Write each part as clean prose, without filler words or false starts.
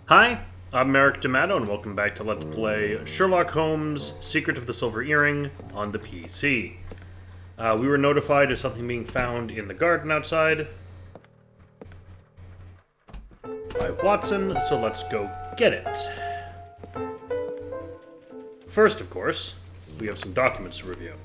Hi, I'm Merrick D'Amato, and welcome back to Let's Play Sherlock Holmes, Secret of the Silver Earring on the PC. We were notified of something being found in the garden outside by Watson, so let's go get it. First, of course, we have some documents to review.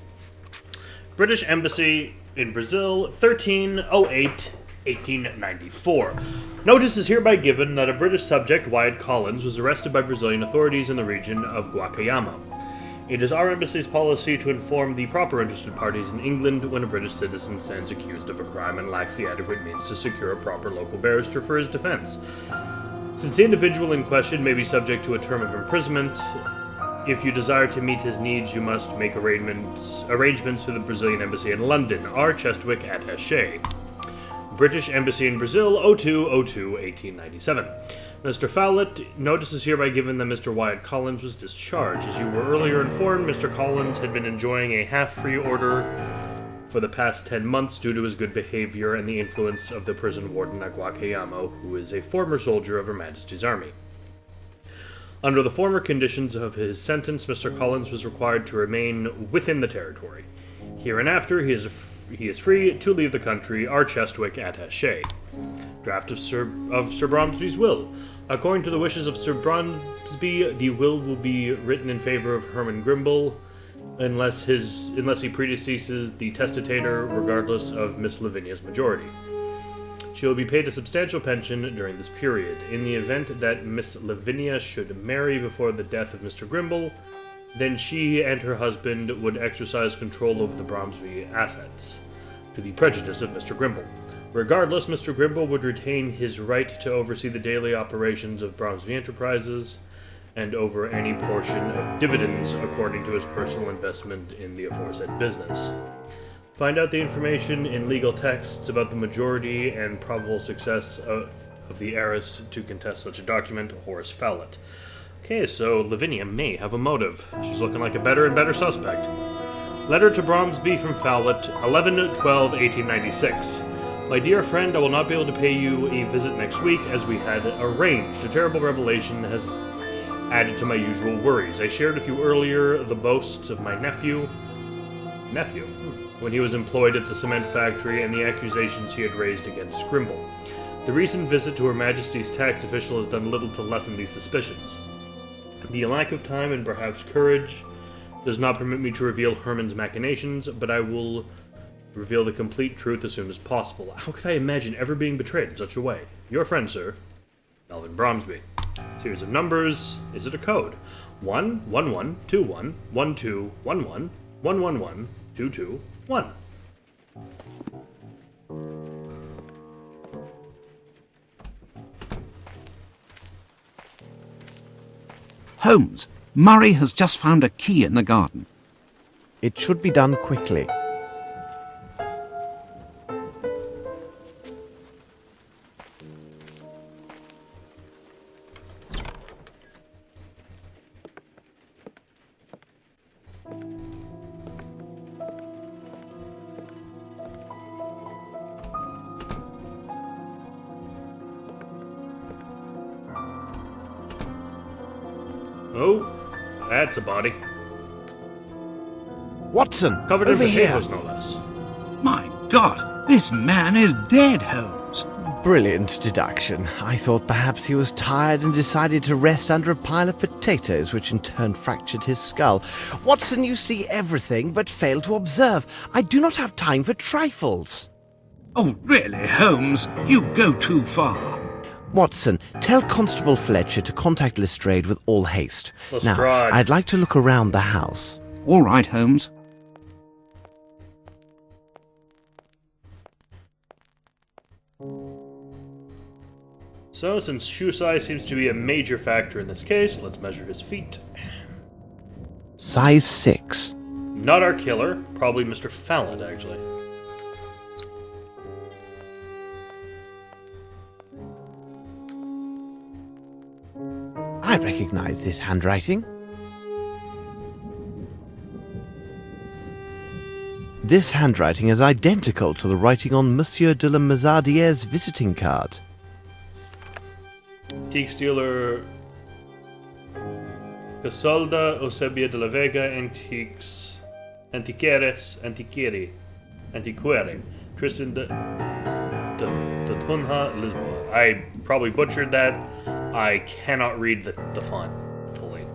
British Embassy in Brazil, 1308-1894. Notice is hereby given that a British subject, Wyatt Collins, was arrested by Brazilian authorities in the region of Guacayama. It is our embassy's policy to inform the proper interested parties in England when a British citizen stands accused of a crime and lacks the adequate means to secure a proper local barrister for his defense. Since the individual in question may be subject to a term of imprisonment, if you desire to meet his needs, you must make arrangements to the Brazilian Embassy in London, R. Chestwick Attaché. British Embassy in Brazil, 02/02/1897. Mr. Fowlett, notice is hereby given that Mr. Wyatt Collins was discharged. As you were earlier informed, Mr. Collins had been enjoying a half-free order for the past 10 months due to his good behavior and the influence of the prison warden at Guacayama, who is a former soldier of Her Majesty's Army. Under the former conditions of his sentence, Mr. Collins was required to remain within the territory. Hereinafter, he is free to leave the country, R. Chestwick Attaché. Draft of Sir Bromsby's will. According to the wishes of Sir Bromsby, the will be written in favor of Herman Grimble, unless he predeceases the testator, regardless of Miss Lavinia's majority. She will be paid a substantial pension during this period. In the event that Miss Lavinia should marry before the death of Mr. Grimble, then she and her husband would exercise control over the Bromsby assets, to the prejudice of Mr. Grimble. Regardless, Mr. Grimble would retain his right to oversee the daily operations of Bromsby Enterprises and over any portion of dividends according to his personal investment in the aforesaid business. Find out the information in legal texts about the majority and probable success of the heiress to contest such a document, Horace Fowlett. Okay, so Lavinia may have a motive. She's looking like a better and better suspect. Letter to Bromsby from Fowlett, 11/12/1896. My dear friend, I will not be able to pay you a visit next week as we had arranged. A terrible revelation has added to my usual worries. I shared with you earlier the boasts of my nephew, when he was employed at the cement factory and the accusations he had raised against Grimble. The recent visit to Her Majesty's tax official has done little to lessen these suspicions. The lack of time and perhaps courage does not permit me to reveal Herman's machinations, but I will reveal the complete truth as soon as possible. How could I imagine ever being betrayed in such a way? Your friend, sir, Melvin Bromsby. Series of numbers. Is it a code? 1-1-1-2-1-1-1-1-1-1-1-2-2-1. Holmes, Murray has just found a key in the garden. It should be done quickly. Oh, that's a body. Watson, Covered in over here. potatoes, no less. My God, this man is dead, Holmes. Brilliant deduction. I thought perhaps he was tired and decided to rest under a pile of potatoes, which in turn fractured his skull. Watson, you see everything, but fail to observe. I do not have time for trifles. Oh, really, Holmes? You go too far. Watson, tell Constable Fletcher to contact Lestrade with all haste. Lestrade. Now, I'd like to look around the house. All right, Holmes. So, since shoe size seems to be a major factor in this case, let's measure his feet. Size 6. Not our killer, probably Mr. Fallon, actually. I recognize this handwriting. This handwriting is identical to the writing on Monsieur de la Mazardiere's visiting card. Antique Stealer Casolda, Eusebia de la Vega, Antiquere, Tristan de Tunha, Lisboa. I probably butchered that. I cannot read the font fully.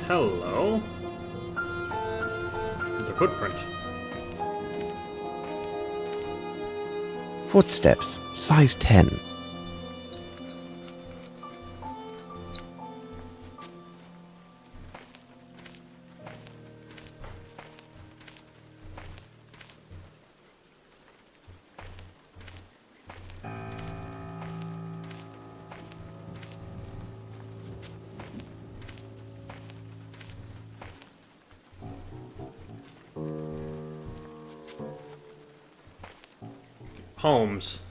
Hello. The footprint. Footsteps, size 10. Holmes.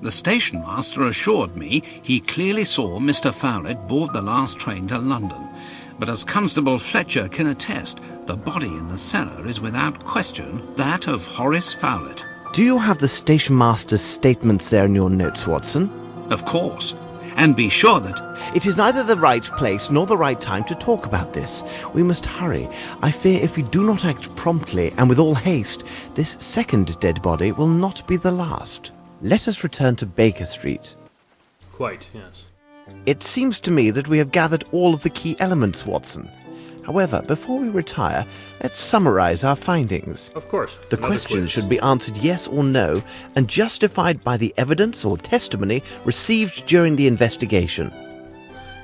The station master assured me he clearly saw Mr. Fowlett board the last train to London. But as Constable Fletcher can attest, the body in the cellar is without question that of Horace Fowlett. Do you have the station master's statements there in your notes, Watson? Of course. And be sure that... It is neither the right place nor the right time to talk about this. We must hurry. I fear if we do not act promptly and with all haste, this second dead body will not be the last. Let us return to Baker Street. Quite, yes. It seems to me that we have gathered all of the key elements, Watson. However, before we retire, let's summarize our findings. Of course. The questions should be answered yes or no and justified by the evidence or testimony received during the investigation.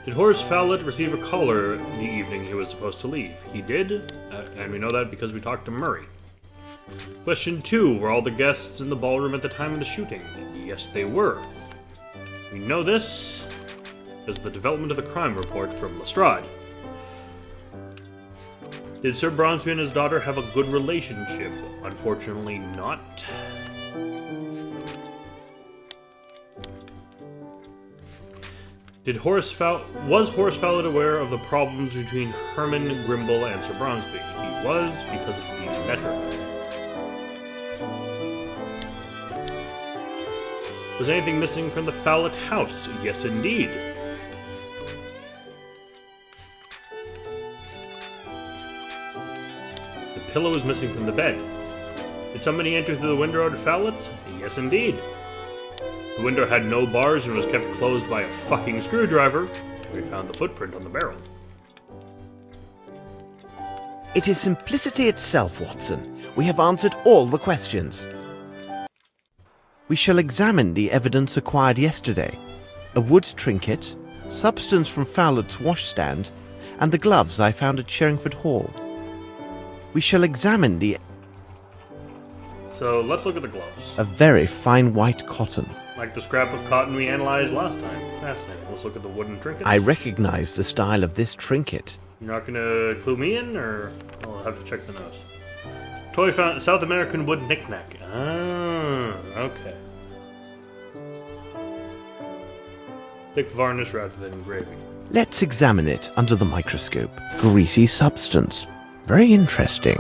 Did Horace Fowlett receive a caller the evening he was supposed to leave? He did, and we know that because we talked to Murray. Question 2. Were all the guests in the ballroom at the time of the shooting? Yes, they were. We know this as the development of the crime report from Lestrade. Did Sir Bronsby and his daughter have a good relationship? Unfortunately not. Was Horace Fowlett aware of the problems between Herman Grimble and Sir Bronsby? He was, because he met her. Was anything missing from the Fowlett house? Yes, indeed. The pillow was missing from the bed. Did somebody enter through the window at Fowlett's? Yes, indeed. The window had no bars and was kept closed by a fucking screwdriver. We found the footprint on the barrel. It is simplicity itself, Watson. We have answered all the questions. We shall examine the evidence acquired yesterday. A wood trinket, substance from Fowlett's washstand, and the gloves I found at Sherringford Hall. We shall examine the... So let's look at the gloves. A very fine white cotton. Like the scrap of cotton we analyzed last time. Fascinating. Let's look at the wooden trinket. I recognize the style of this trinket. You're not gonna clue me in, or I'll have to check the notes. Toy found South American wood knickknack. Ah, okay. Thick varnish rather than engraving. Let's examine it under the microscope. Greasy substance. Very interesting.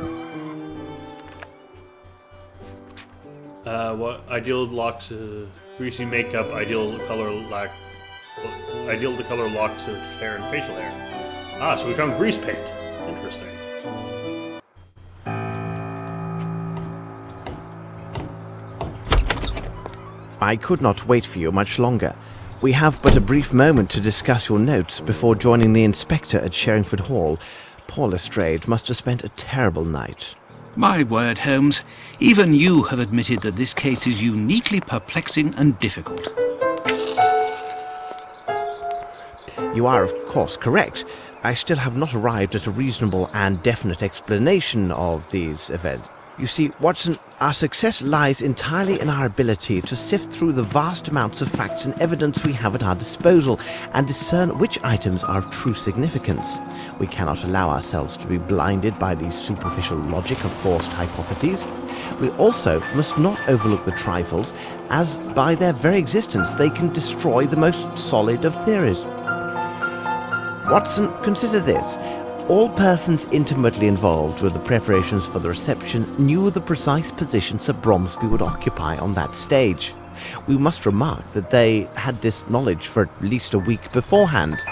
What ideal locks greasy makeup, ideal to color locks of hair and facial hair. Ah, so we found grease paint. Interesting. I could not wait for you much longer. We have but a brief moment to discuss your notes before joining the inspector at Sherringford Hall. Poor Lestrade must have spent a terrible night. My word, Holmes, even you have admitted that this case is uniquely perplexing and difficult. You are, of course, correct. I still have not arrived at a reasonable and definite explanation of these events. You see, Watson, our success lies entirely in our ability to sift through the vast amounts of facts and evidence we have at our disposal and discern which items are of true significance. We cannot allow ourselves to be blinded by the superficial logic of forced hypotheses. We also must not overlook the trifles, as by their very existence they can destroy the most solid of theories. Watson, consider this. All persons intimately involved with the preparations for the reception knew the precise position Sir Bromsby would occupy on that stage. We must remark that they had this knowledge for at least a week beforehand.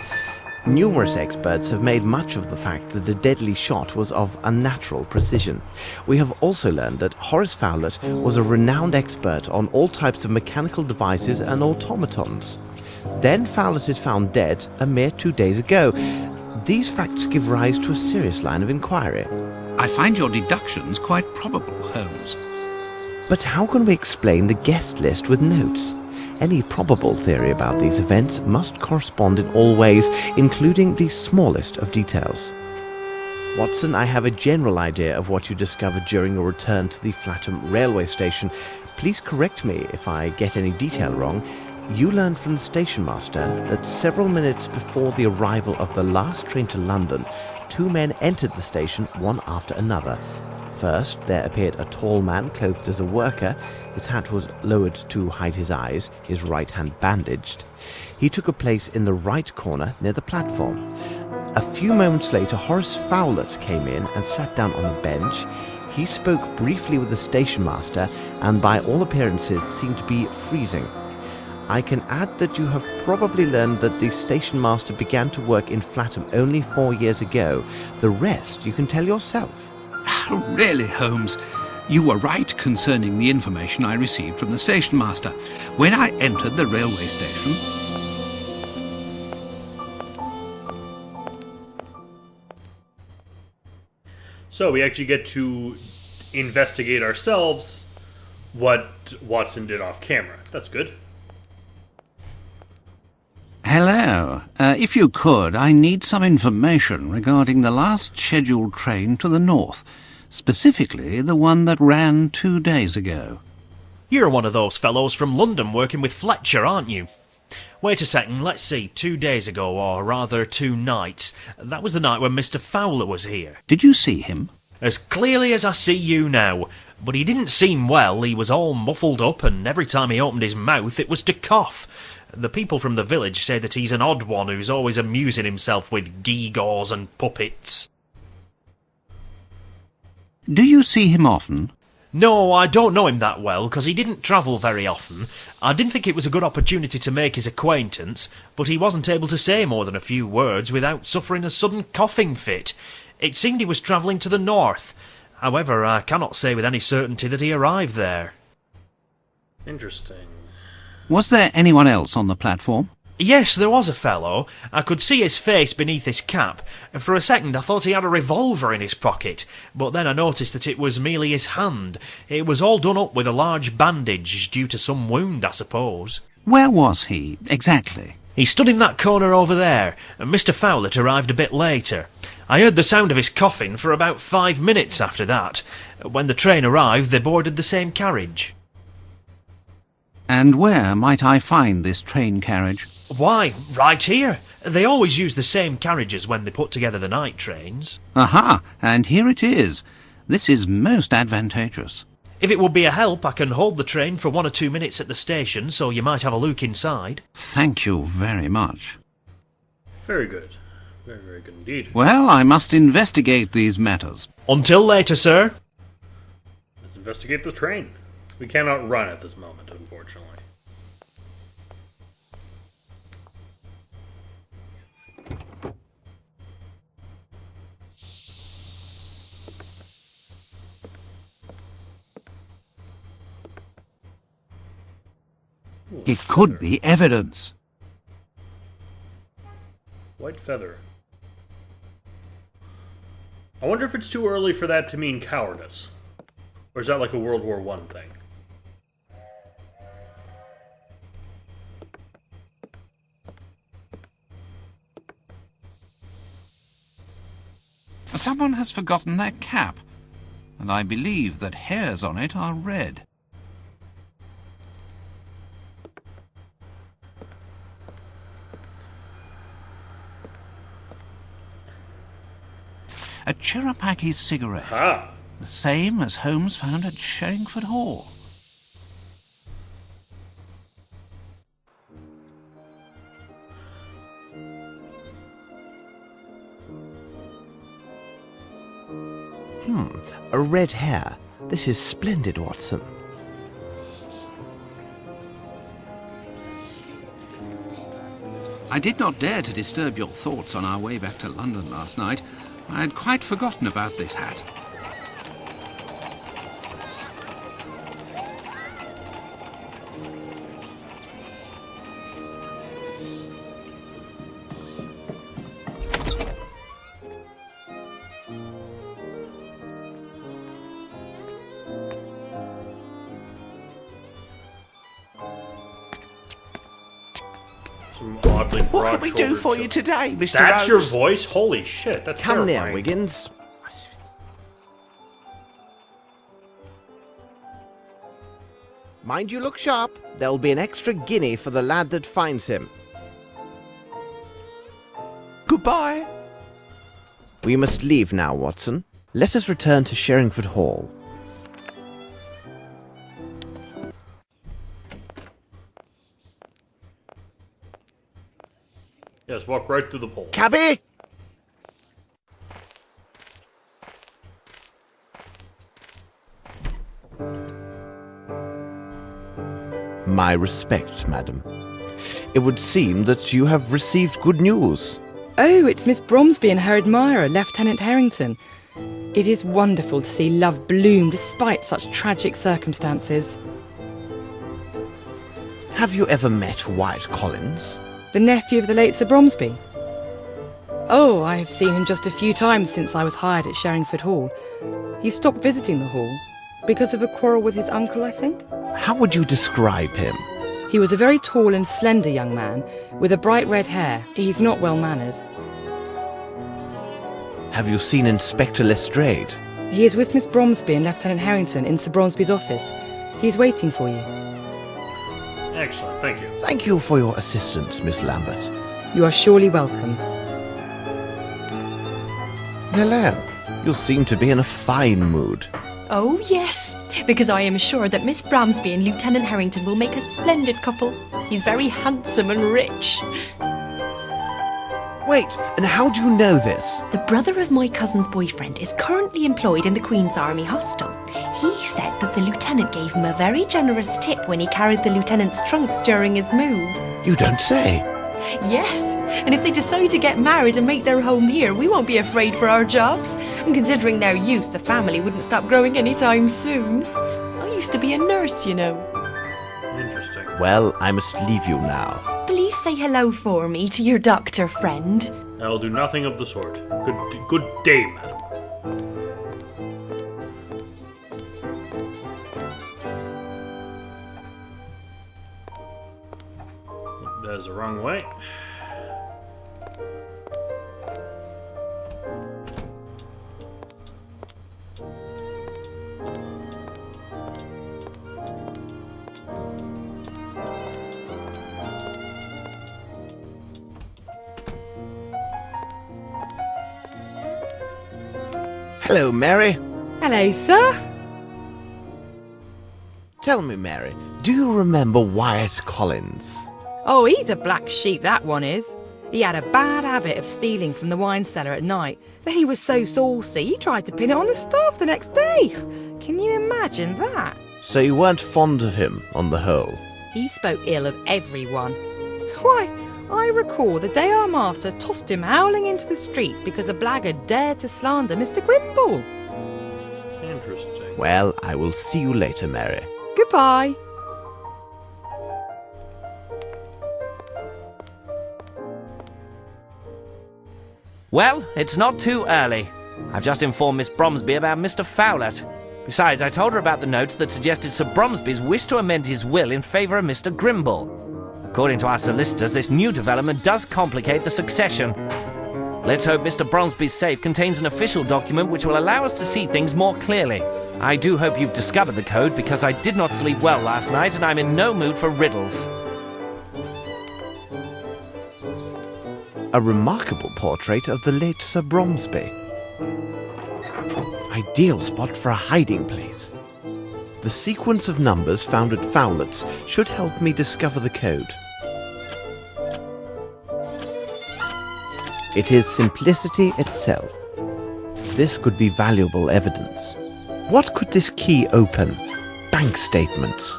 Numerous experts have made much of the fact that the deadly shot was of unnatural precision. We have also learned that Horace Fowlett was a renowned expert on all types of mechanical devices and automatons. Then Fowlett is found dead a mere 2 days ago. These facts give rise to a serious line of inquiry. I find your deductions quite probable, Holmes. But how can we explain the guest list with notes? Any probable theory about these events must correspond in all ways, including the smallest of details. Watson, I have a general idea of what you discovered during your return to the Flatham railway station. Please correct me if I get any detail wrong. You learned from the station master that several minutes before the arrival of the last train to London, 2 men entered the station one after another. First, there appeared a tall man clothed as a worker. His hat was lowered to hide his eyes, his right hand bandaged. He took a place in the right corner near the platform. A few moments later, Horace Fowlett came in and sat down on a bench. He spoke briefly with the station master and by all appearances seemed to be freezing. I can add that you have probably learned that the station master began to work in Flatham only 4 years ago. The rest you can tell yourself. Really, Holmes, you were right concerning the information I received from the station master. When I entered the railway station... So we actually get to investigate ourselves what Watson did off camera. That's good. Hello. If you could, I need some information regarding the last scheduled train to the north, specifically the one that ran 2 days ago. You're one of those fellows from London working with Fletcher, aren't you? Wait a second, let's see, 2 days ago, or rather 2 nights. That was the night when Mr. Fowler was here. Did you see him? As clearly as I see you now. But he didn't seem well, he was all muffled up, and every time he opened his mouth it was to cough. The people from the village say that he's an odd one who's always amusing himself with gewgaws and puppets. Do you see him often? No, I don't know him that well, because he didn't travel very often. I didn't think it was a good opportunity to make his acquaintance, but he wasn't able to say more than a few words without suffering a sudden coughing fit. It seemed he was travelling to the north. However, I cannot say with any certainty that he arrived there. Interesting. Was there anyone else on the platform? Yes, there was a fellow. I could see his face beneath his cap. For a second I thought he had a revolver in his pocket, but then I noticed that it was merely his hand. It was all done up with a large bandage, due to some wound, I suppose. Where was he, exactly? He stood in that corner over there, and Mr. Fowlett arrived a bit later. I heard the sound of his coughing for about 5 minutes after that. When the train arrived, they boarded the same carriage. And where might I find this train carriage? Why, right here. They always use the same carriages when they put together the night trains. Aha, and here it is. This is most advantageous. If it would be a help, I can hold the train for 1 or 2 minutes at the station, so you might have a look inside. Thank you very much. Very good. Very, very good indeed. Well, I must investigate these matters. Until later, sir. Let's investigate the train. We cannot run at this moment, unfortunately. It could be evidence. White feather. I wonder if it's too early for that to mean cowardice. Or is that like a World War I thing? Someone has forgotten their cap, and I believe that hairs on it are red. A Cherapaki cigarette, Ah. the same as Holmes found at Sherringford Hall. A red hair. This is splendid, Watson. I did not dare to disturb your thoughts on our way back to London last night. I had quite forgotten about this hat. Some oddly What can we do broad-shouldered for you children. today, Mr. That's your Rose? voice? Holy shit, that's Come near, terrifying. Wiggins. Mind you look sharp. There'll be an extra guinea for the lad that finds him. Goodbye. We must leave now, Watson. Let us return to Sherringford Hall. Yes, walk right through the pole. Cabby! My respects, madam. It would seem that you have received good news. Oh, it's Miss Bromsby and her admirer, Lieutenant Harrington. It is wonderful to see love bloom despite such tragic circumstances. Have you ever met Wyatt Collins? The nephew of the late Sir Bromsby. Oh, I have seen him just a few times since I was hired at Sherringford Hall. He stopped visiting the hall because of a quarrel with his uncle, I think. How would you describe him? He was a very tall and slender young man with a bright red hair. He's not well mannered. Have you seen Inspector Lestrade? He is with Miss Bromsby and Lieutenant Harrington in Sir Bromsby's office. He's waiting for you. Excellent, thank you. Thank you for your assistance, Miss Lambert. You are surely welcome. Hello. You seem to be in a fine mood. Oh, yes, because I am sure that Miss Bramsby and Lieutenant Harrington will make a splendid couple. He's very handsome and rich. Wait, and how do you know this? The brother of my cousin's boyfriend is currently employed in the Queen's Army Hostel. He said that the lieutenant gave him a very generous tip when he carried the lieutenant's trunks during his move. You don't say. Yes, and if they decide to get married and make their home here, we won't be afraid for our jobs. And considering their youth, the family wouldn't stop growing anytime soon. I used to be a nurse, you know. Interesting. Well, I must leave you now. Please say hello for me to your doctor friend. I will do nothing of the sort. Good day, madam. That is the wrong way. Hello, Mary. Hello, sir. Tell me, Mary, do you remember Wyatt Collins? Oh, he's a black sheep, that one is. He had a bad habit of stealing from the wine cellar at night. Then he was so saucy, he tried to pin it on the staff the next day. Can you imagine that? So you weren't fond of him, on the whole? He spoke ill of everyone. Why, I recall the day our master tossed him howling into the street because the blackguard dared to slander Mr. Grimble. Interesting. Well, I will see you later, Mary. Goodbye. Well, it's not too early. I've just informed Miss Bromsby about Mr. Fowlett. Besides, I told her about the notes that suggested Sir Bromsby's wish to amend his will in favour of Mr. Grimble. According to our solicitors, this new development does complicate the succession. Let's hope Mr. Bromsby's safe contains an official document which will allow us to see things more clearly. I do hope you've discovered the code, because I did not sleep well last night and I'm in no mood for riddles. A remarkable portrait of the late Sir Bromsby. Ideal spot for a hiding place. The sequence of numbers found at Fowlet's should help me discover the code. It is simplicity itself. This could be valuable evidence. What could this key open? Bank statements.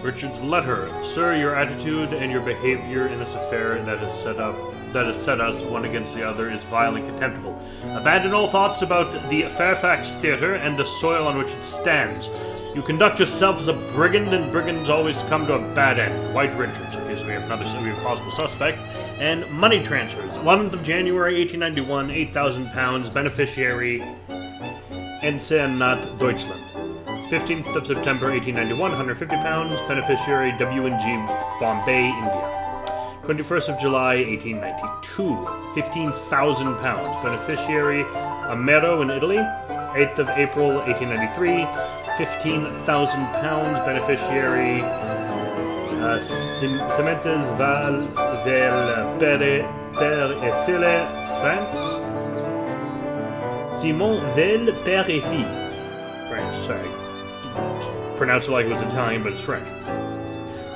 Richard's letter. Sir, your attitude and your behavior in this affair that has set us one against the other is vile and contemptible. Abandon all thoughts about the Fairfax theatre and the soil on which it stands. You conduct yourself as a brigand, and brigands always come to a bad end. White Richards. Okay, so we have a possible suspect. And money transfers. 11th of January, 1891, £8,000. Beneficiary, Ensenat, Deutschland. 15th of September, 1891, £150. Beneficiary, W&G, Bombay, India. 21st of July, 1892, £15,000. Beneficiary, Amero in Italy. 8th of April, 1893, £15,000. Beneficiary, Sementes Val del Père et Fille, France. Simon Vel Père et Fille, France, sorry. Pronounce it like it was Italian, but it's French.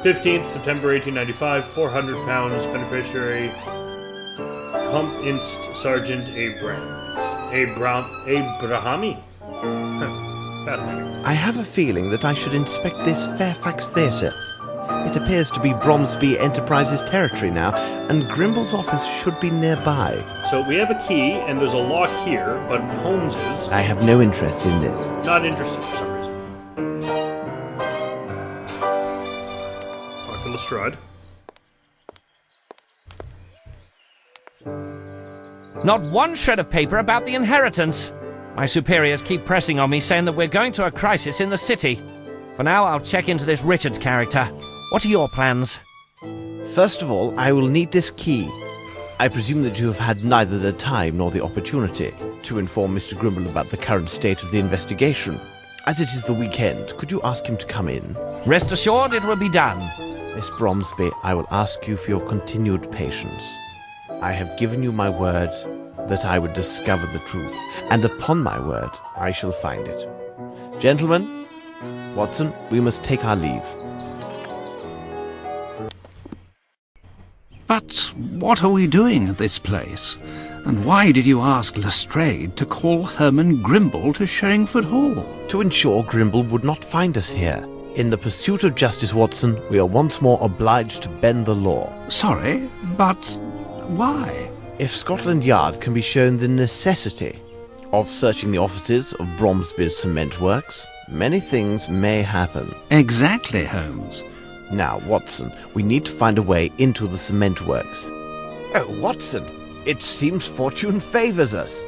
15th September 1895, £400. Beneficiary, Comp Inst Sergeant Abrahami. Fascinating. I have a feeling that I should inspect this Fairfax theatre. It appears to be Bromsby Enterprises territory now, and Grimble's office should be nearby. So we have a key, and there's a lock here, but Holmes is... I have no interest in this. not interested for some reason. Talk to Lestrade. Not one shred of paper about the inheritance. My superiors keep pressing on me, saying that we're going to a crisis in the city. For now, I'll check into this Richards character. What are your plans? First of all, I will need this key. I presume that you have had neither the time nor the opportunity to inform Mr. Grimble about the current state of the investigation. As it is the weekend, could you ask him to come in? Rest assured it will be done. Miss Bromsby, I will ask you for your continued patience. I have given you my word that I would discover the truth, and upon my word, I shall find it. Gentlemen, Watson, we must take our leave. But what are we doing at this place? And why did you ask Lestrade to call Herman Grimble to Sherringford Hall? To ensure Grimble would not find us here. In the pursuit of justice, Watson, we are once more obliged to bend the law. Sorry, but why? If Scotland Yard can be shown the necessity of searching the offices of Bromsby's cement works, many things may happen. Exactly, Holmes. Now, Watson, we need to find a way into the cement works. Oh, Watson, it seems fortune favors us.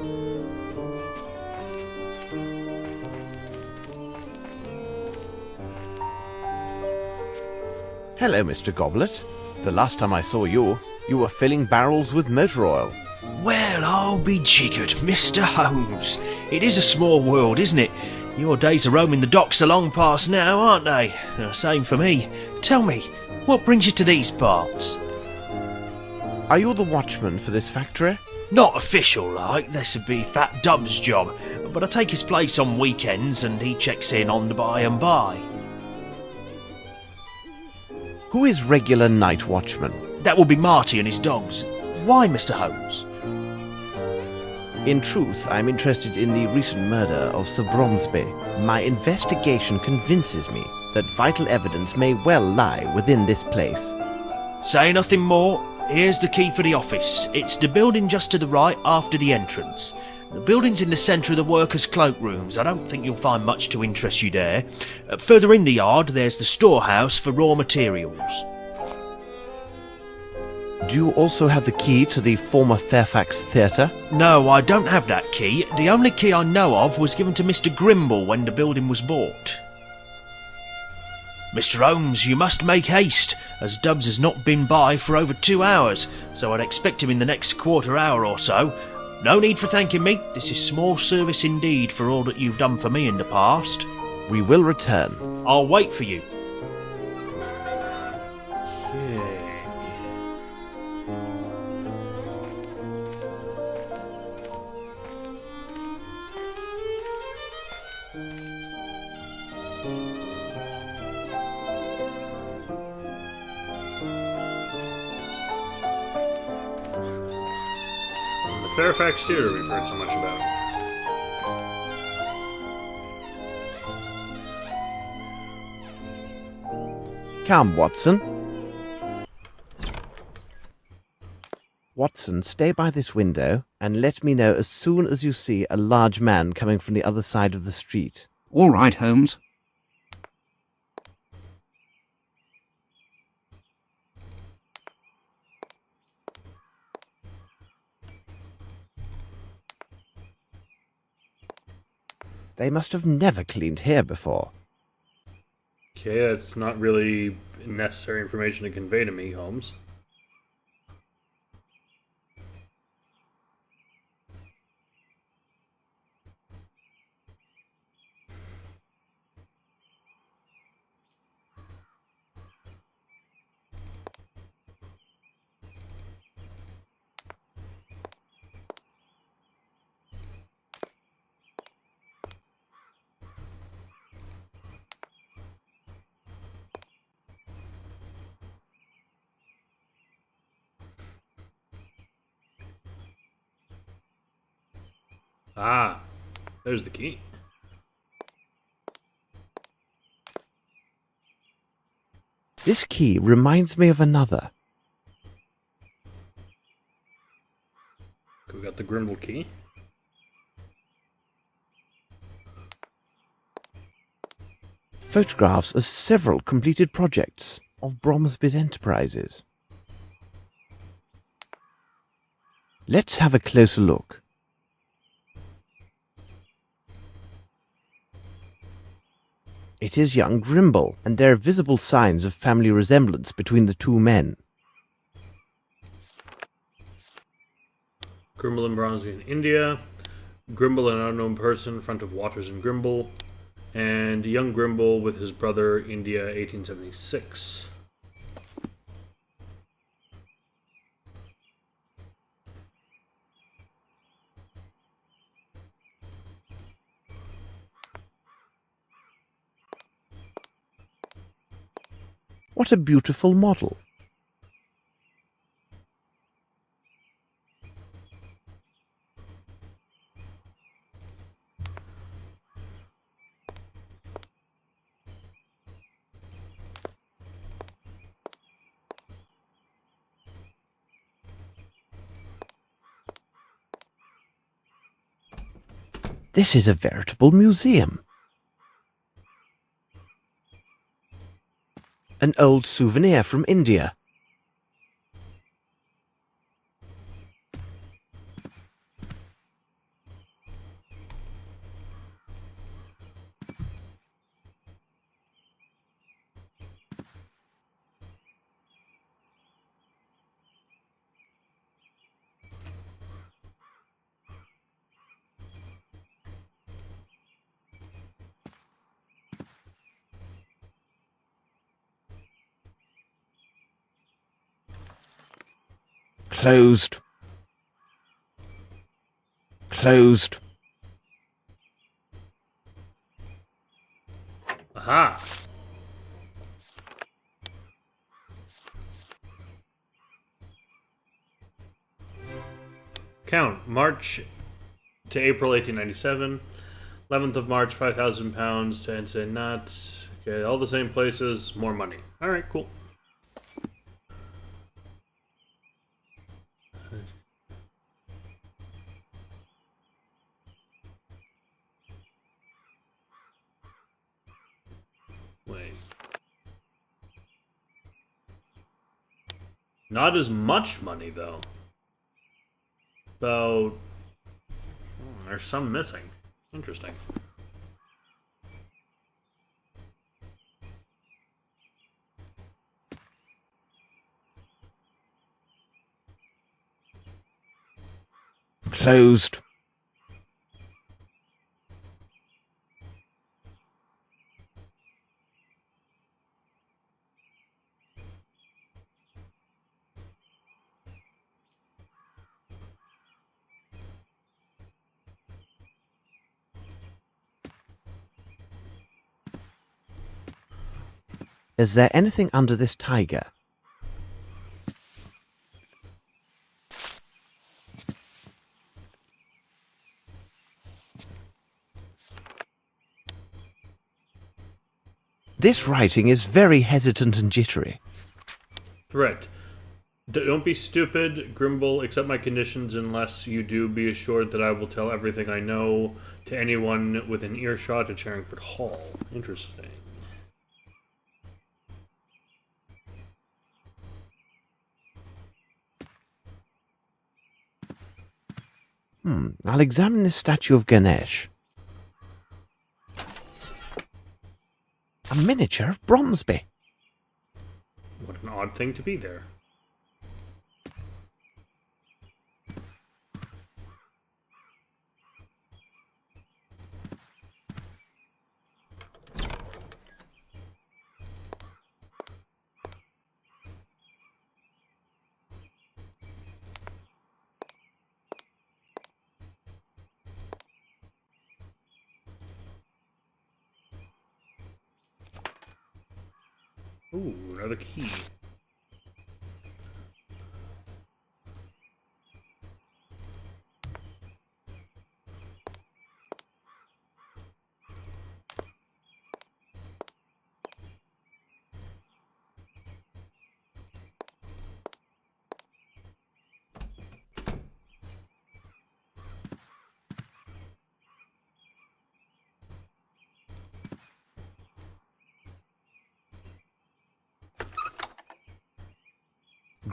Hello, Mr. Goblet. The last time I saw you, you were filling barrels with motor oil. Well, I'll be jiggered, Mr. Holmes. It is a small world, isn't it? Your days of roaming the docks are long past now, aren't they? Same for me. Tell me, what brings you to these parts? Are you the watchman for this factory? Not official, like. This would be Fat Dub's job. But I take his place on weekends and he checks in on the by and by. Who is regular night watchman? That will be Marty and his dogs. Why, Mr. Holmes? In truth, I'm interested in the recent murder of Sir Bromsby. My investigation convinces me that vital evidence may well lie within this place. Say nothing more. Here's the key for the office. It's the building just to the right after the entrance. The building's in the centre of the workers' cloakrooms. I don't think you'll find much to interest you there. Further in the yard, there's the storehouse for raw materials. Do you also have the key to the former Fairfax Theatre? No, I don't have that key. The only key I know of was given to Mr. Grimble when the building was bought. Mr. Holmes, you must make haste, as Dubs has not been by for over 2 hours, so I'd expect him in the next quarter hour or so. No need for thanking me. This is small service indeed for all that you've done for me in the past. We will return. I'll wait for you. Okay. The Fairfax Theatre we've heard so much about. Come, Watson. Watson, stay by this window and let me know as soon as you see a large man coming from the other side of the street. All right, Holmes. They must have never cleaned here before. Okay, that's not really necessary information to convey to me, Holmes. Ah, there's the key. This key reminds me of another. Okay, we got the Grimble key. Photographs of several completed projects of Bromsby's enterprises. Let's have a closer look. It is young Grimble, and there are visible signs of family resemblance between the two men. Grimble and Bromsby in India. Grimble, an unknown person, front of Waters and Grimble. And young Grimble with his brother, India, 1876. What a beautiful model. This is a veritable museum. An old souvenir from India. Closed. Closed. Aha! Count. March to April 1897. 11th of March, £5,000 to Ensign Nat. Okay, all the same places, more money. Alright, cool. Wait. Not as much money, though. About... there's some missing. Interesting. Closed. Is there anything under this tiger? This writing is very hesitant and jittery. Threat. Don't be stupid, Grimble. Accept my conditions unless you do. Be assured that I will tell everything I know to anyone within earshot at Charingford Hall. Interesting. I'll examine this statue of Ganesh. A miniature of Bromsby. What an odd thing to be there. Ooh, another key.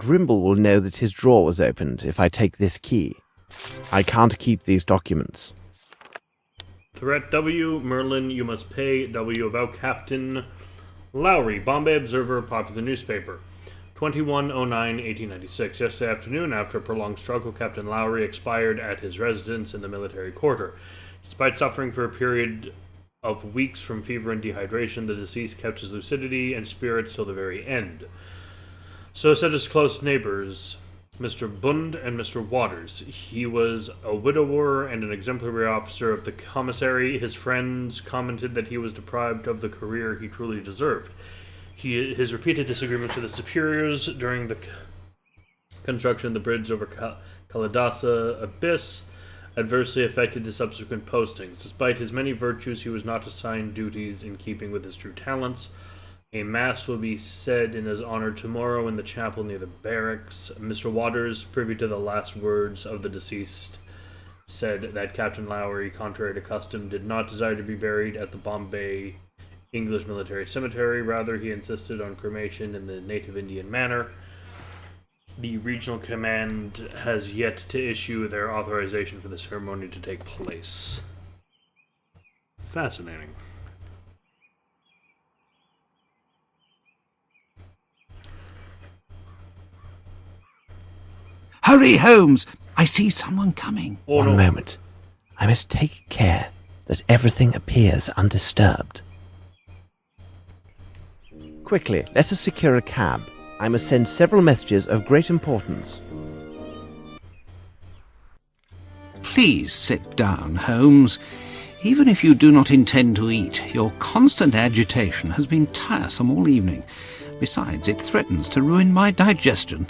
Grimble will know that his drawer was opened if I take this key. I can't keep these documents. Threat W. Merlin, you must pay. W. About Captain Lowry, Bombay Observer, popular newspaper. 2109-1896. Yesterday afternoon, after a prolonged struggle, Captain Lowry expired at his residence in the military quarter. Despite suffering for a period of weeks from fever and dehydration, the deceased kept his lucidity and spirits till the very end. So said his close neighbors, Mr. Bund and Mr. Waters. He was a widower and an exemplary officer of the commissary. His friends commented that he was deprived of the career he truly deserved. His repeated disagreements with his superiors during the construction of the bridge over Kalidasa Abyss adversely affected his subsequent postings. Despite his many virtues, he was not assigned duties in keeping with his true talents. A mass will be said in his honor tomorrow in the chapel near the barracks. Mr. Waters, privy to the last words of the deceased, said that Captain Lowry, contrary to custom, did not desire to be buried at the Bombay English Military Cemetery. Rather, he insisted on cremation in the native Indian manner. The regional command has yet to issue their authorization for the ceremony to take place. Fascinating. Hurry, Holmes! I see someone coming. One moment. I must take care that everything appears undisturbed. Quickly, let us secure a cab. I must send several messages of great importance. Please sit down, Holmes. Even if you do not intend to eat, your constant agitation has been tiresome all evening. Besides, it threatens to ruin my digestion.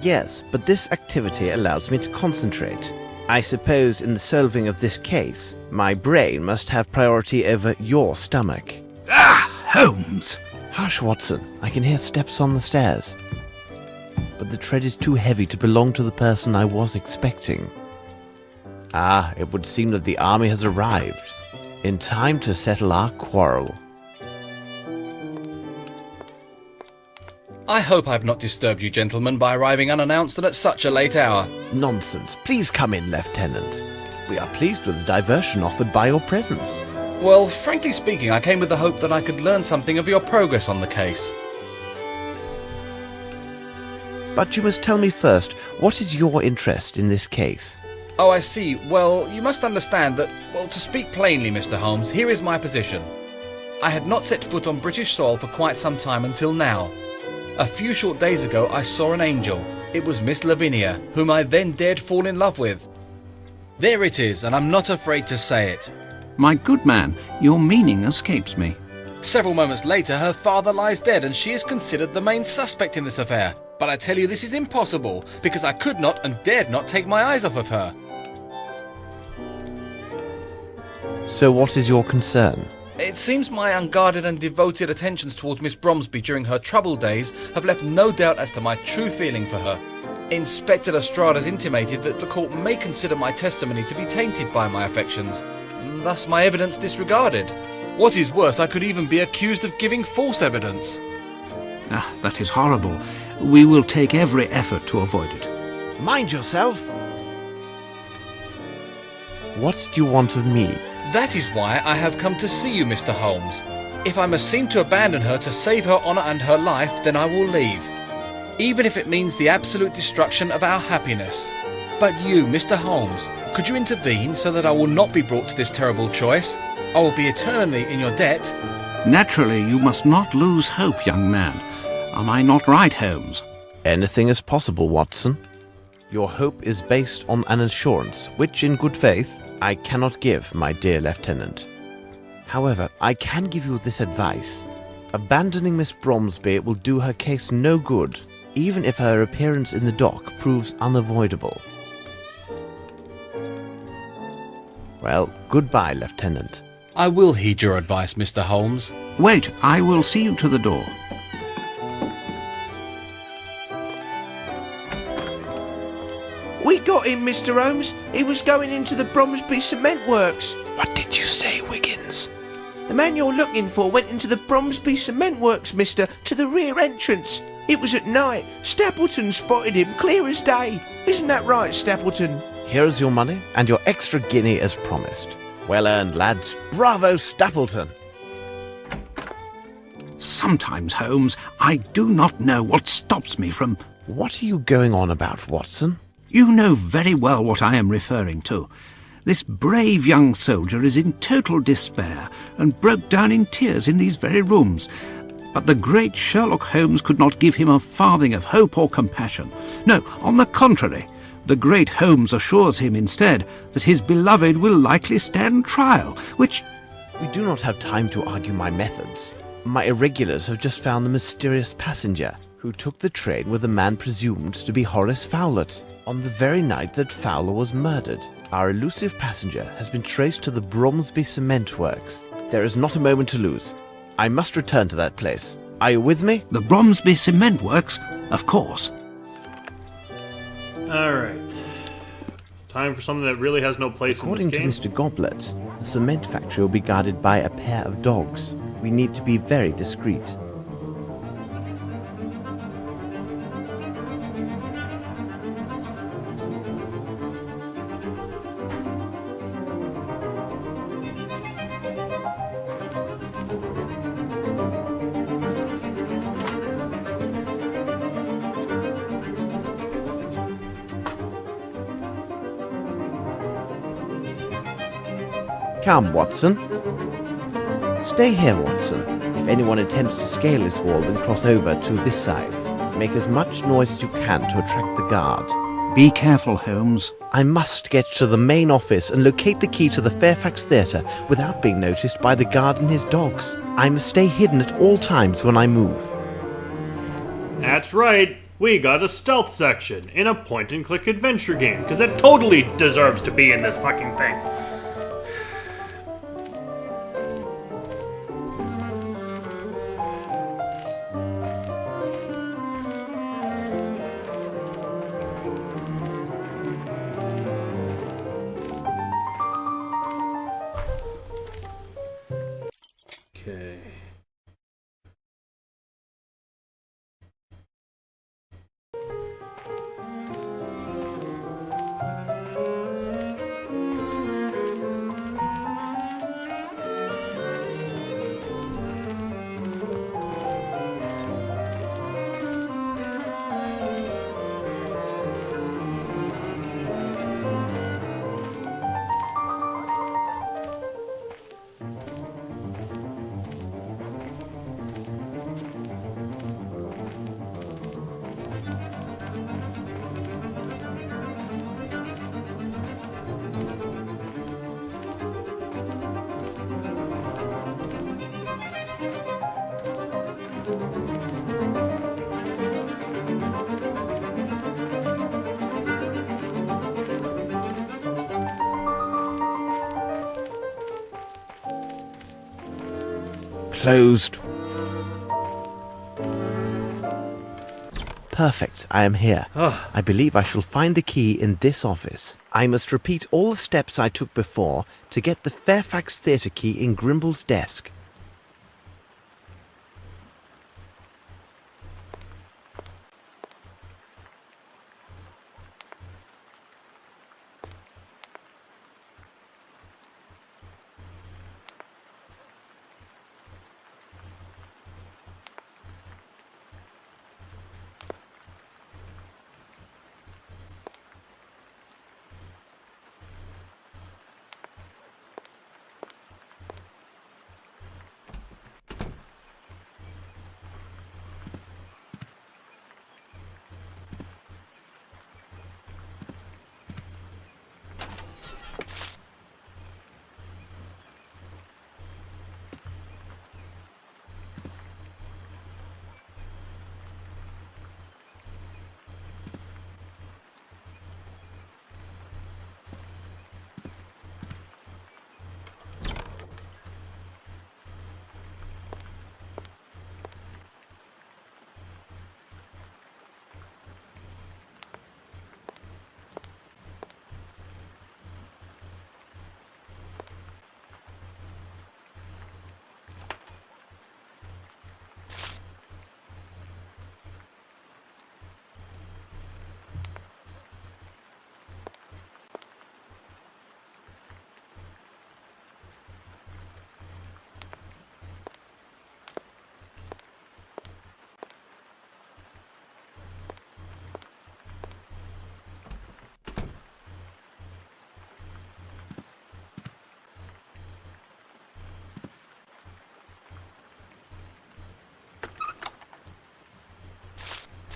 Yes, but this activity allows me to concentrate. I suppose in the solving of this case, my brain must have priority over your stomach. Ah, Holmes! Hush, Watson. I can hear steps on the stairs. But the tread is too heavy to belong to the person I was expecting. Ah, it would seem that the army has arrived. In time to settle our quarrel. I hope I've not disturbed you gentlemen by arriving unannounced and at such a late hour. Nonsense. Please come in, Lieutenant. We are pleased with the diversion offered by your presence. Well, frankly speaking, I came with the hope that I could learn something of your progress on the case. But you must tell me first, what is your interest in this case? Oh, I see. Well, you must understand that, well, to speak plainly, Mr. Holmes, here is my position. I had not set foot on British soil for quite some time until now. A few short days ago, I saw an angel. It was Miss Lavinia, whom I then dared fall in love with. There it is, and I'm not afraid to say it. My good man, your meaning escapes me. Several moments later, her father lies dead, and she is considered the main suspect in this affair. But I tell you, this is impossible, because I could not and dared not take my eyes off of her. So what is your concern? It seems my unguarded and devoted attentions towards Miss Bromsby during her troubled days have left no doubt as to my true feeling for her. Inspector Lestrade has intimated that the court may consider my testimony to be tainted by my affections, and thus my evidence disregarded. What is worse, I could even be accused of giving false evidence. Ah, that is horrible. We will take every effort to avoid it. Mind yourself! What do you want of me? That is why I have come to see you, Mr. Holmes. If I must seem to abandon her to save her honour and her life, then I will leave. Even if it means the absolute destruction of our happiness. But you, Mr. Holmes, could you intervene so that I will not be brought to this terrible choice? I will be eternally in your debt. Naturally, you must not lose hope, young man. Am I not right, Holmes? Anything is possible, Watson. Your hope is based on an assurance, which, in good faith, I cannot give, my dear Lieutenant. However, I can give you this advice. Abandoning Miss Bromsby will do her case no good, even if her appearance in the dock proves unavoidable. Well, goodbye, Lieutenant. I will heed your advice, Mr. Holmes. Wait, I will see you to the door. We got him, Mr. Holmes. He was going into the Bromsby cement works. What did you say, Wiggins? The man you're looking for went into the Bromsby cement works, mister, to the rear entrance. It was at night. Stapleton spotted him clear as day. Isn't that right, Stapleton? Here's your money, and your extra guinea as promised. Well earned, lads. Bravo, Stapleton! Sometimes, Holmes, I do not know what stops me from... What are you going on about, Watson? You know very well what I am referring to. This brave young soldier is in total despair and broke down in tears in these very rooms. But the great Sherlock Holmes could not give him a farthing of hope or compassion. No, on the contrary, the great Holmes assures him instead that his beloved will likely stand trial, which... We do not have time to argue my methods. My irregulars have just found the mysterious passenger who took the train with a man presumed to be Horace Fowlett on the very night that Fowler was murdered. Our elusive passenger has been traced to the Bromsby cement works. There is not a moment to lose. I must return to that place. Are you with me? The Bromsby cement works, of course. Alright. Time for something that really has no place According in this to game. Mr. Goblet, the cement factory will be guarded by a pair of dogs. We need to be very discreet. Come, Watson. Stay here, Watson. If anyone attempts to scale this wall, then cross over to this side. Make as much noise as you can to attract the guard. Be careful, Holmes. I must get to the main office and locate the key to the Fairfax Theatre without being noticed by the guard and his dogs. I must stay hidden at all times when I move. That's right. We got a stealth section in a point-and-click adventure game, because it totally deserves to be in this fucking thing. Okay. Closed. Perfect, I am here. I believe I shall find the key in this office. I must repeat all the steps I took before to get the Fairfax Theatre key in Grimble's desk.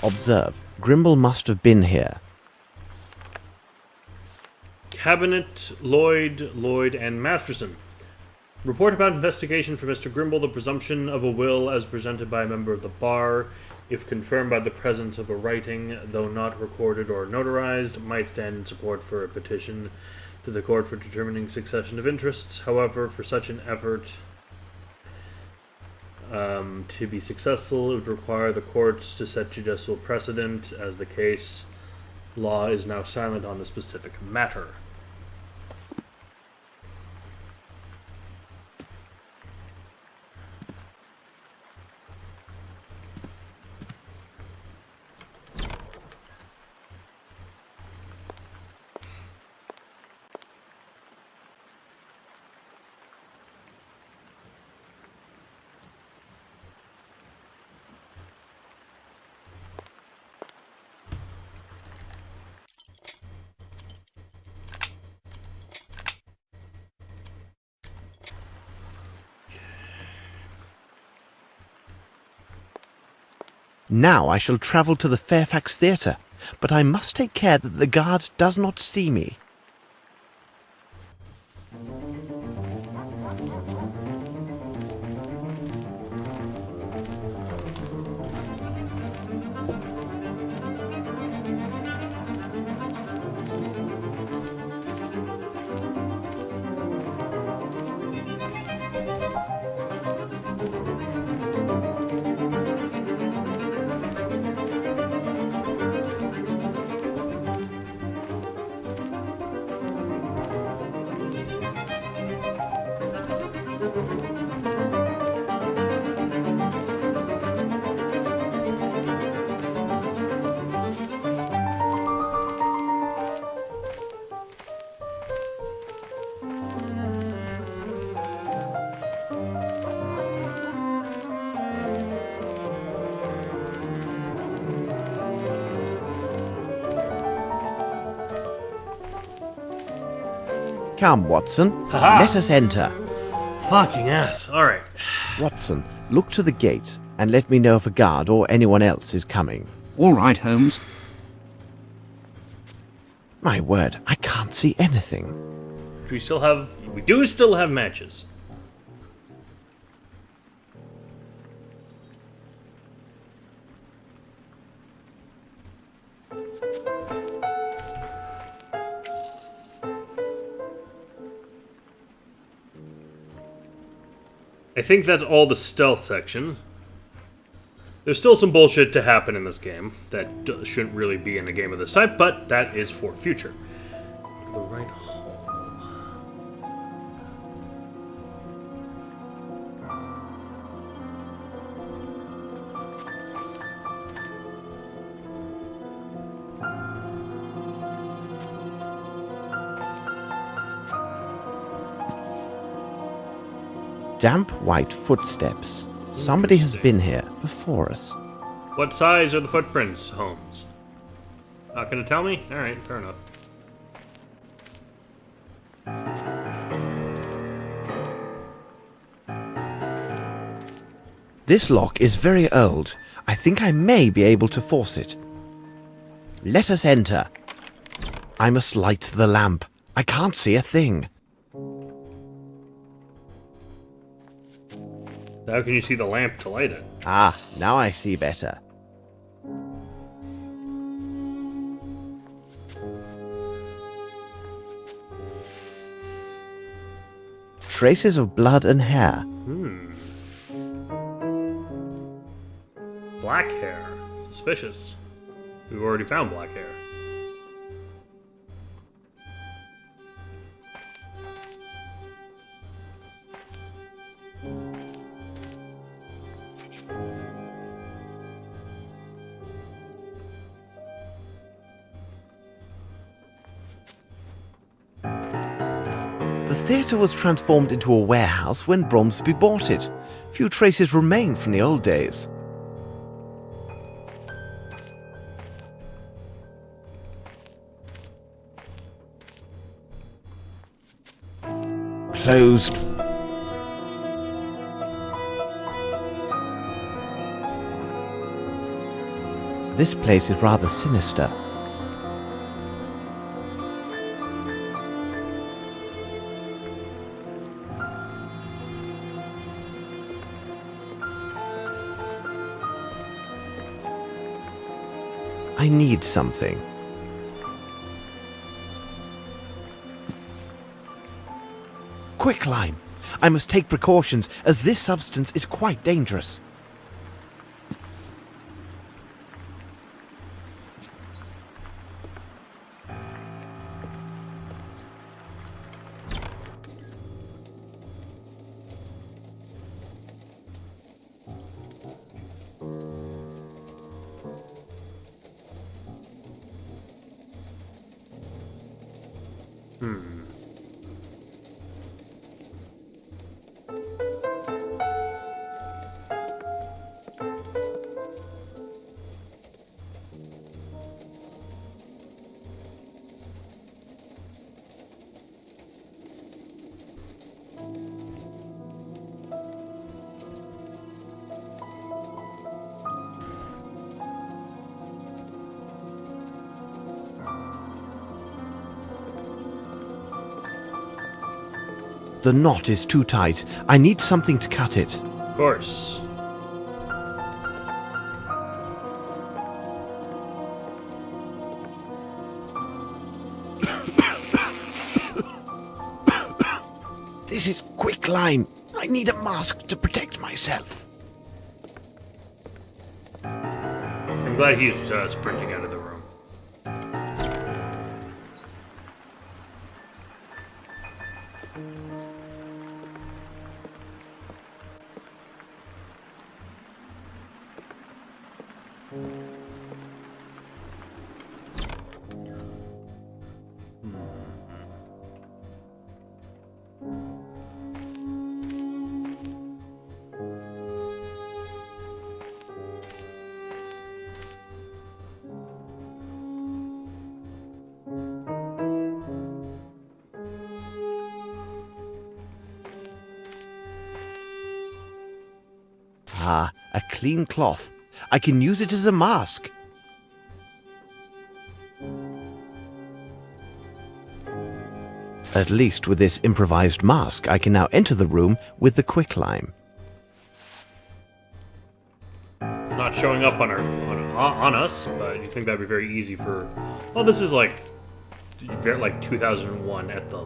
Observe, Grimble must have been here. Cabinet, Lloyd, and Masterson. Report about investigation for Mr. Grimble, the presumption of a will as presented by a member of the bar, if confirmed by the presence of a writing, though not recorded or notarized, might stand in support for a petition to the court for determining succession of interests. However, for such an effort to be successful, it would require the courts to set judicial precedent, as the case law is now silent on the specific matter. Now I shall travel to the Fairfax Theatre, but I must take care that the guard does not see me. Come, Watson. Ha-ha. Let us enter. Fucking ass. Alright. Watson, look to the gate and let me know if a guard or anyone else is coming. All right, Holmes. My word, I can't see anything. We do still have matches. I think that's all the stealth section. There's still some bullshit to happen in this game that shouldn't really be in a game of this type, but that is for future. The right hall. Damp white footsteps. Somebody has been here before us. What size are the footprints, Holmes? Not gonna tell me? Alright, fair enough. This lock is very old. I think I may be able to force it. Let us enter. I must light the lamp. I can't see a thing. How can you see the lamp to light it? Ah, now I see better. Traces of blood and hair. Black hair. Suspicious. We've already found black hair. The theatre was transformed into a warehouse when Bromsby bought it. Few traces remain from the old days. Closed. This place is rather sinister. I need something. Quicklime! I must take precautions, as this substance is quite dangerous. The knot is too tight. I need something to cut it. Of course. This is quicklime. I need a mask to protect myself. I'm glad he's sprinting out of the room. Ah, a clean cloth. I can use it as a mask. At least with this improvised mask, I can now enter the room with the quicklime. Not showing up on us, but you think that'd be very easy for. Well, this is like 2001 at the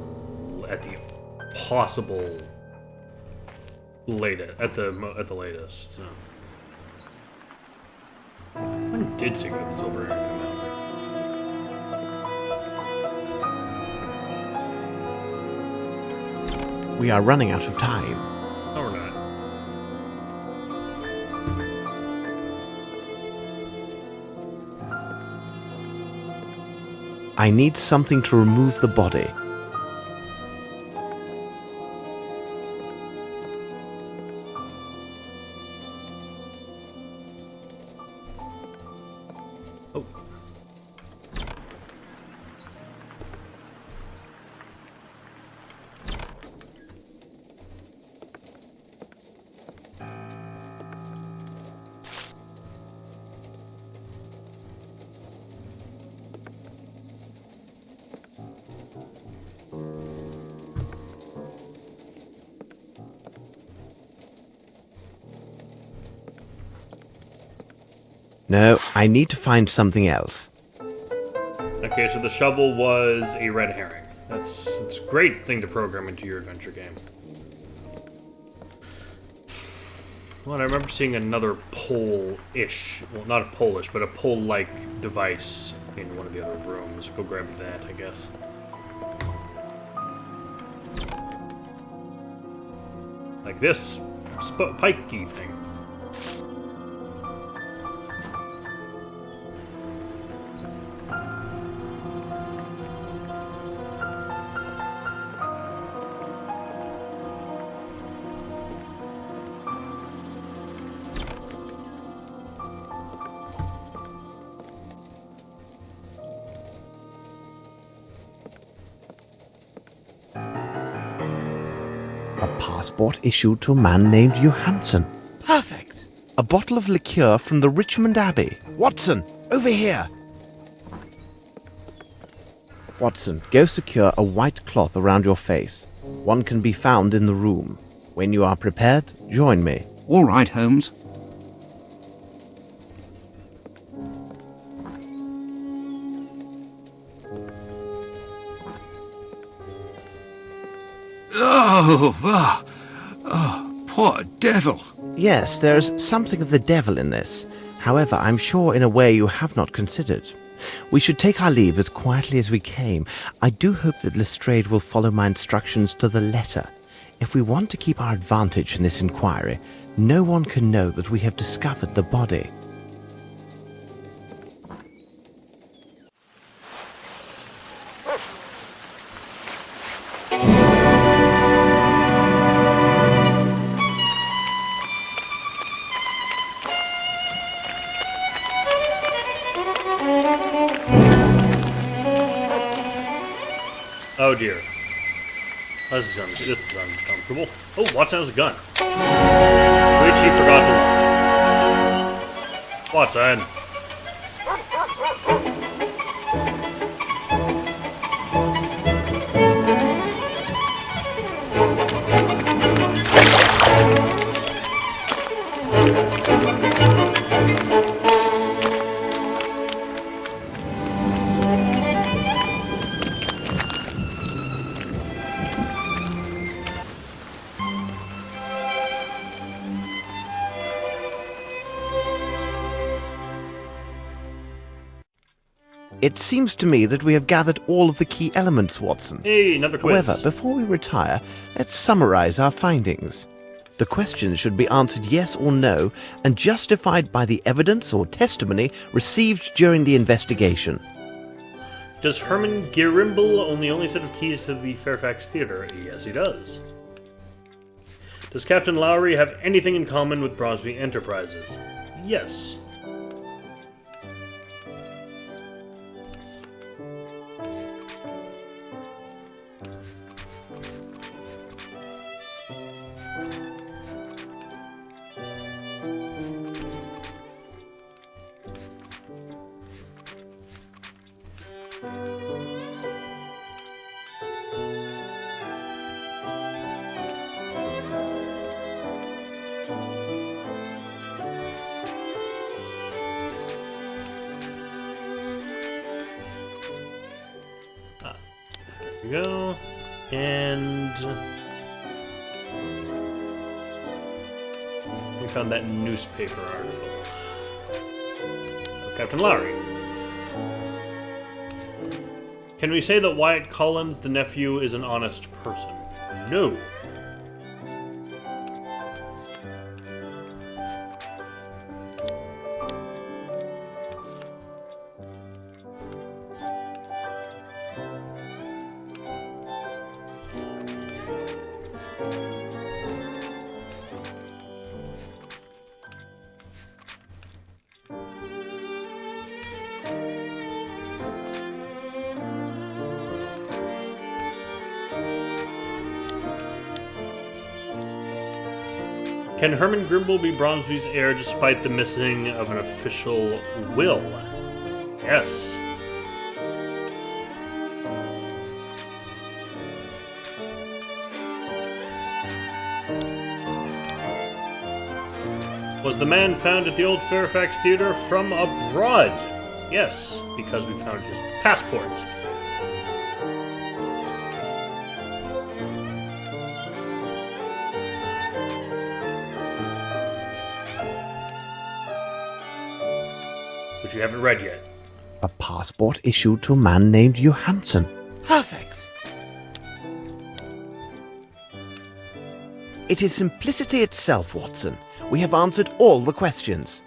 possible at the latest. So. When did Secret of the Silver Earring come out? We are running out of time. No, we're not. I need something to remove the body. Oh. No, I need to find something else. Okay, so the shovel was a red herring. It's a great thing to program into your adventure game. Well, I remember seeing another pole-ish, well, not a pole-ish, but a pole-like device in one of the other rooms. Go grab that, I guess. Like this pikey thing. A passport issued to a man named Johansson. Perfect. A bottle of liqueur from the Richmond Abbey. Watson, over here. Watson, go secure a white cloth around your face. One can be found in the room. When you are prepared, join me. All right, Holmes. Oh, poor devil. Yes, there is something of the devil in this. However, I'm sure in a way you have not considered. We should take our leave as quietly as we came. I do hope that Lestrade will follow my instructions to the letter. If we want to keep our advantage in this inquiry, no one can know that we have discovered the body. Oh dear. This is uncomfortable. Oh, Watson has a gun. Which he forgot to lock. Watson. It seems to me that we have gathered all of the key elements, Watson. Hey, another quiz. However, before we retire, let's summarize our findings. The questions should be answered yes or no and justified by the evidence or testimony received during the investigation. Does Herman Girimble own the only set of keys to the Fairfax Theatre? Yes, he does. Does Captain Lowry have anything in common with Bromsby Enterprises? Yes. There we go. And found that newspaper article. Captain Lowry. Can we say that Wyatt Collins, the nephew, is an honest person? No. Can Herman Grimble be Bromsby's heir despite the missing of an official will? Yes. Was the man found at the old Fairfax Theatre from abroad? Yes, because we found his passport. Which you haven't read yet. A passport issued to a man named Johansson. Perfect. It is simplicity itself, Watson. We have answered all the questions.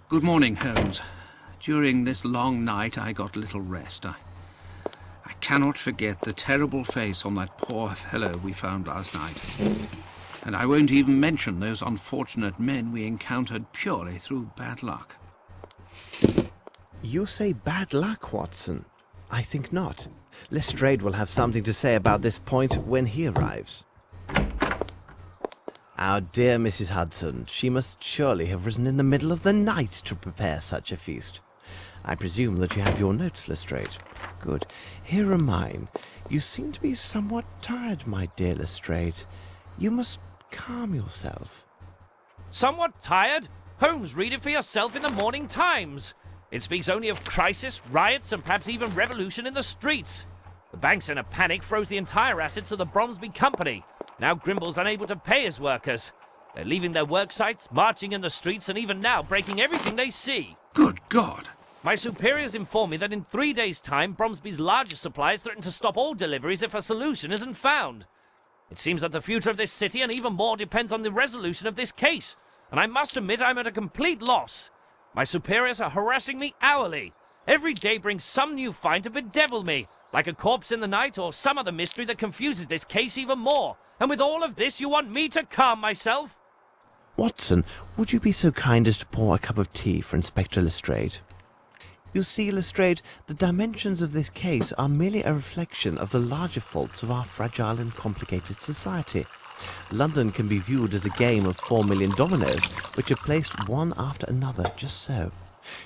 Good morning, Holmes. During this long night I got little rest. I cannot forget the terrible face on that poor fellow we found last night. And I won't even mention those unfortunate men we encountered purely through bad luck. You say bad luck, Watson? I think not. Lestrade will have something to say about this point when he arrives. Our dear Mrs. Hudson, she must surely have risen in the middle of the night to prepare such a feast. I presume that you have your notes, Lestrade. Good. Here are mine. You seem to be somewhat tired, my dear Lestrade. You must calm yourself. Somewhat tired? Holmes, read it for yourself in the Morning Times. It speaks only of crisis, riots, and perhaps even revolution in the streets. The bank's in a panic, froze the entire assets of the Bromsby Company. Now Grimble's unable to pay his workers. They're leaving their work sites, marching in the streets, and even now breaking everything they see. Good God! My superiors inform me that in 3 days' time, Bromsby's largest suppliers threaten to stop all deliveries if a solution isn't found. It seems that the future of this city and even more depends on the resolution of this case, and I must admit I'm at a complete loss. My superiors are harassing me hourly. Every day brings some new find to bedevil me, like a corpse in the night or some other mystery that confuses this case even more. And with all of this, you want me to calm myself? Watson, would you be so kind as to pour a cup of tea for Inspector Lestrade? You see, Lestrade, the dimensions of this case are merely a reflection of the larger faults of our fragile and complicated society. London can be viewed as a game of 4 million dominoes, which are placed one after another, just so.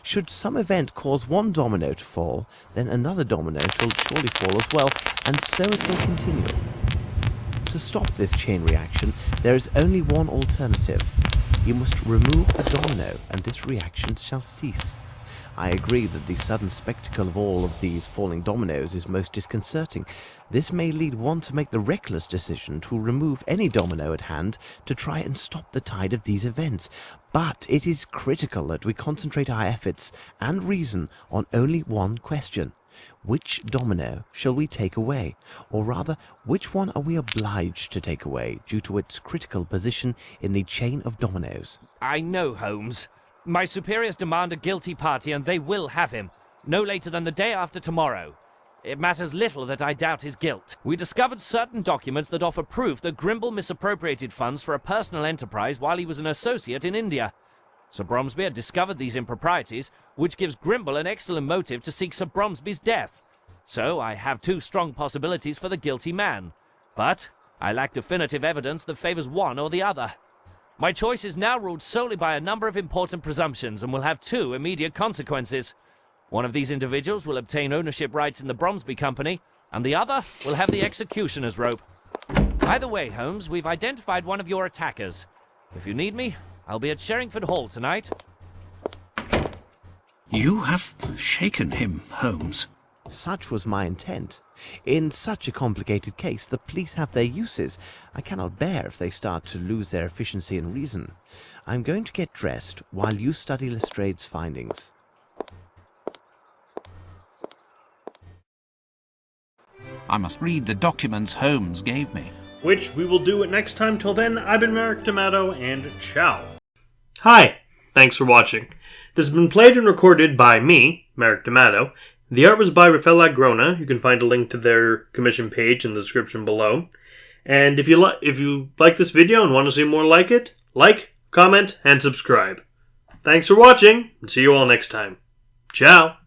Should some event cause one domino to fall, then another domino shall surely fall as well, and so it will continue. To stop this chain reaction, there is only one alternative. You must remove a domino, and this reaction shall cease. I agree that the sudden spectacle of all of these falling dominoes is most disconcerting. This may lead one to make the reckless decision to remove any domino at hand to try and stop the tide of these events. But it is critical that we concentrate our efforts and reason on only one question. Which domino shall we take away? Or rather, which one are we obliged to take away due to its critical position in the chain of dominoes? I know, Holmes. My superiors demand a guilty party, and they will have him, no later than the day after tomorrow. It matters little that I doubt his guilt. We discovered certain documents that offer proof that Grimble misappropriated funds for a personal enterprise while he was an associate in India. Sir Bromsby had discovered these improprieties, which gives Grimble an excellent motive to seek Sir Bromsby's death. So I have two strong possibilities for the guilty man. But I lack definitive evidence that favours one or the other. My choice is now ruled solely by a number of important presumptions and will have two immediate consequences. One of these individuals will obtain ownership rights in the Bromsby Company, and the other will have the executioner's rope. Either way, Holmes, we've identified one of your attackers. If you need me, I'll be at Sherringford Hall tonight. You have shaken him, Holmes. Such was my intent. In such a complicated case, the police have their uses. I cannot bear if they start to lose their efficiency and reason. I'm going to get dressed while you study Lestrade's findings. I must read the documents Holmes gave me. Which we will do it next time. Till then, I've been Merrick D'Amato, and ciao. Hi, thanks for watching. This has been played and recorded by me, Merrick D'Amato. The art was by Rafael Agrona. You can find a link to their commission page in the description below. And if you like this video and want to see more like it, like, comment, and subscribe. Thanks for watching, and see you all next time. Ciao!